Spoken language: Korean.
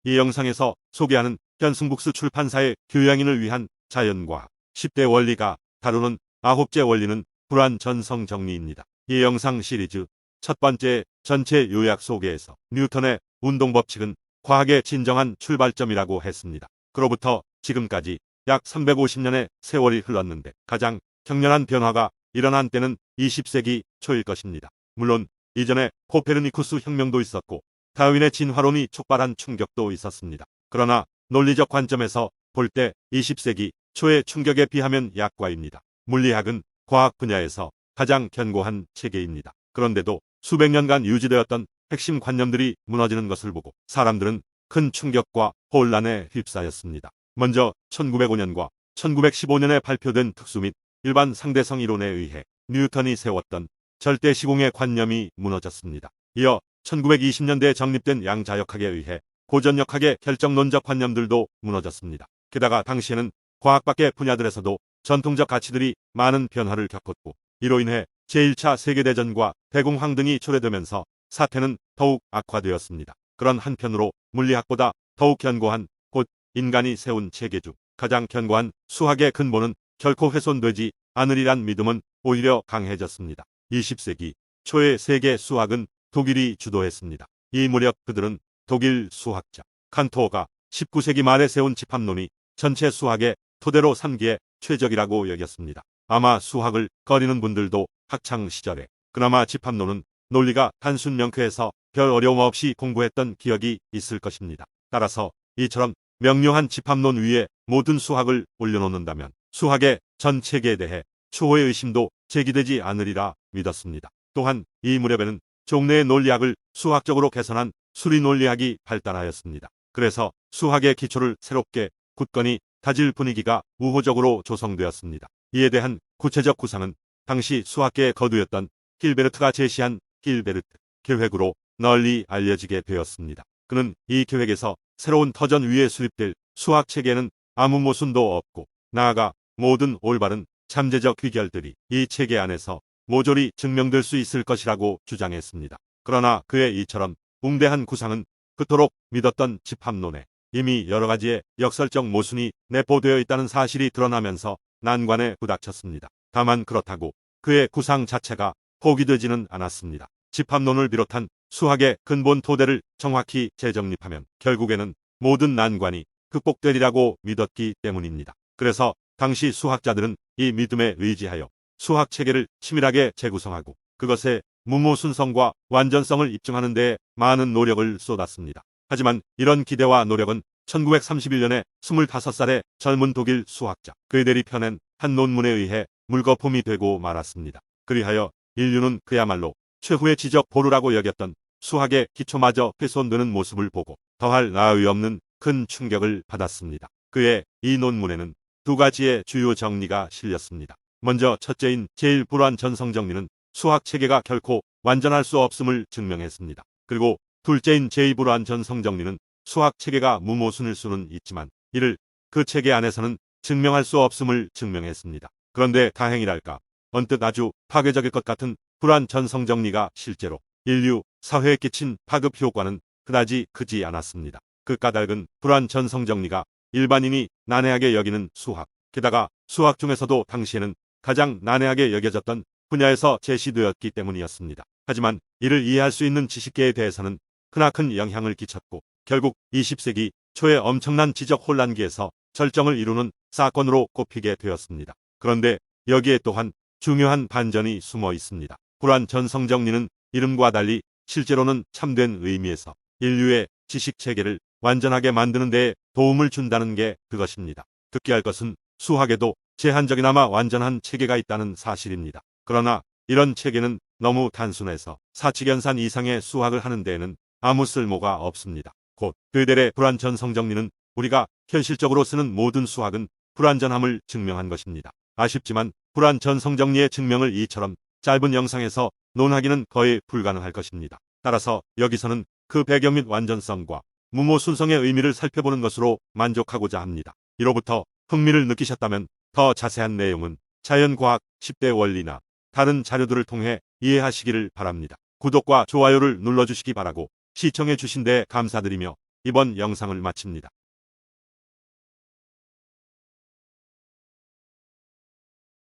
이 영상에서 소개하는 현승북스 출판사의 교양인을 위한 자연과학 10대 원리가 다루는 9째 원리는 불안 전성 정리입니다. 이 영상 시리즈 첫 번째 전체 요약 소개에서 뉴턴의 운동법칙은 과학의 진정한 출발점이라고 했습니다. 그로부터 지금까지 약 350년의 세월이 흘렀는데 가장 격렬한 변화가 일어난 때는 20세기 초일 것입니다. 물론 이전에 코페르니쿠스 혁명도 있었고 다윈의 진화론이 촉발한 충격도 있었습니다. 그러나 논리적 관점에서 볼 때 20세기 초의 충격에 비하면 약과입니다. 물리학은 과학 분야에서 가장 견고한 체계입니다. 그런데도 수백 년간 유지되었던 핵심 관념들이 무너지는 것을 보고 사람들은 큰 충격과 혼란에 휩싸였습니다. 먼저 1905년과 1915년에 발표된 특수 및 일반 상대성 이론에 의해 뉴턴이 세웠던 절대 시공의 관념이 무너졌습니다. 이어 1920년대에 정립된 양자역학에 의해 고전역학의 결정론적 관념들도 무너졌습니다. 게다가 당시에는 과학밖의 분야들에서도 전통적 가치들이 많은 변화를 겪었고 이로 인해 제1차 세계대전과 대공황 등이 초래되면서 사태는 더욱 악화되었습니다. 그런 한편으로 물리학보다 더욱 견고한 곧 인간이 세운 체계 중 가장 견고한 수학의 근본은 결코 훼손되지 않으리란 믿음은 오히려 강해졌습니다. 20세기 초의 세계 수학은 독일이 주도했습니다. 이 무렵 그들은 독일 수학자 칸토어가 19세기 말에 세운 집합론이 전체 수학의 토대로 삼기에 최적이라고 여겼습니다. 아마 수학을 꺼리는 분들도 학창 시절에 그나마 집합론은 논리가 단순 명쾌해서 별 어려움 없이 공부했던 기억이 있을 것입니다. 따라서 이처럼 명료한 집합론 위에 모든 수학을 올려놓는다면 수학의 전 체계에 대해 추호의 의심도 제기되지 않으리라 믿었습니다. 또한 이 무렵에는 종래의 논리학을 수학적으로 개선한 수리논리학이 발달하였습니다. 그래서 수학의 기초를 새롭게 굳건히 다질 분위기가 우호적으로 조성되었습니다. 이에 대한 구체적 구상은 당시 수학계의 거두였던 힐베르트가 제시한 힐베르트 계획으로 널리 알려지게 되었습니다. 그는 이 계획에서 새로운 터전 위에 수립될 수학체계는 아무 모순도 없고 나아가 모든 올바른 잠재적 귀결들이 이 체계 안에서 모조리 증명될 수 있을 것이라고 주장했습니다. 그러나 그의 이처럼 웅대한 구상은 그토록 믿었던 집합론에 이미 여러 가지의 역설적 모순이 내포되어 있다는 사실이 드러나면서 난관에 부닥쳤습니다. 다만 그렇다고 그의 구상 자체가 포기되지는 않았습니다. 집합론을 비롯한 수학의 근본 토대를 정확히 재정립하면 결국에는 모든 난관이 극복되리라고 믿었기 때문입니다. 그래서 당시 수학자들은 이 믿음에 의지하여 수학 체계를 치밀하게 재구성하고 그것의 무모순성과 완전성을 입증하는 데에 많은 노력을 쏟았습니다. 하지만 이런 기대와 노력은 1931년에 25살의 젊은 독일 수학자 괴델이 펴낸 한 논문에 의해 물거품이 되고 말았습니다. 그리하여 인류는 그야말로 최후의 지적 보루라고 여겼던 수학의 기초마저 훼손되는 모습을 보고 더할 나위 없는 큰 충격을 받았습니다. 그의 이 논문에는 두 가지의 주요 정리가 실렸습니다. 먼저 첫째인 제1불안 전성 정리는 수학 체계가 결코 완전할 수 없음을 증명했습니다. 그리고 둘째인 제2불안 전성 정리는 수학 체계가 무모순일 수는 있지만 이를 그 체계 안에서는 증명할 수 없음을 증명했습니다. 그런데 다행이랄까 언뜻 아주 파괴적일 것 같은 불안 전성 정리가 실제로 인류 사회에 끼친 파급 효과는 그다지 크지 않았습니다. 그 까닭은 불안 전성 정리가 일반인이 난해하게 여기는 수학, 게다가 수학 중에서도 당시에는 가장 난해하게 여겨졌던 분야에서 제시되었기 때문이었습니다. 하지만 이를 이해할 수 있는 지식계에 대해서는 크나큰 영향을 끼쳤고 결국 20세기 초의 엄청난 지적 혼란기에서 절정을 이루는 사건으로 꼽히게 되었습니다. 그런데 여기에 또한 중요한 반전이 숨어 있습니다. 불안 전성 정리는 이름과 달리 실제로는 참된 의미에서 인류의 지식체계를 완전하게 만드는 데에 도움을 준다는 게 그것입니다. 특기할 것은 수학에도 제한적이나마 완전한 체계가 있다는 사실입니다. 그러나 이런 체계는 너무 단순해서 사칙연산 이상의 수학을 하는 데에는 아무 쓸모가 없습니다. 곧 괴델의 불안 전성 정리는 우리가 현실적으로 쓰는 모든 수학은 불완전함을 증명한 것입니다. 아쉽지만 불안 전성 정리의 증명을 이처럼 짧은 영상에서 논하기는 거의 불가능할 것입니다. 따라서 여기서는 그 배경 및 완전성과 무모순성의 의미를 살펴보는 것으로 만족하고자 합니다. 이로부터 흥미를 느끼셨다면 더 자세한 내용은 자연과학 10대 원리나 다른 자료들을 통해 이해하시기를 바랍니다. 구독과 좋아요를 눌러주시기 바라고 시청해 주신 데 감사드리며 이번 영상을 마칩니다.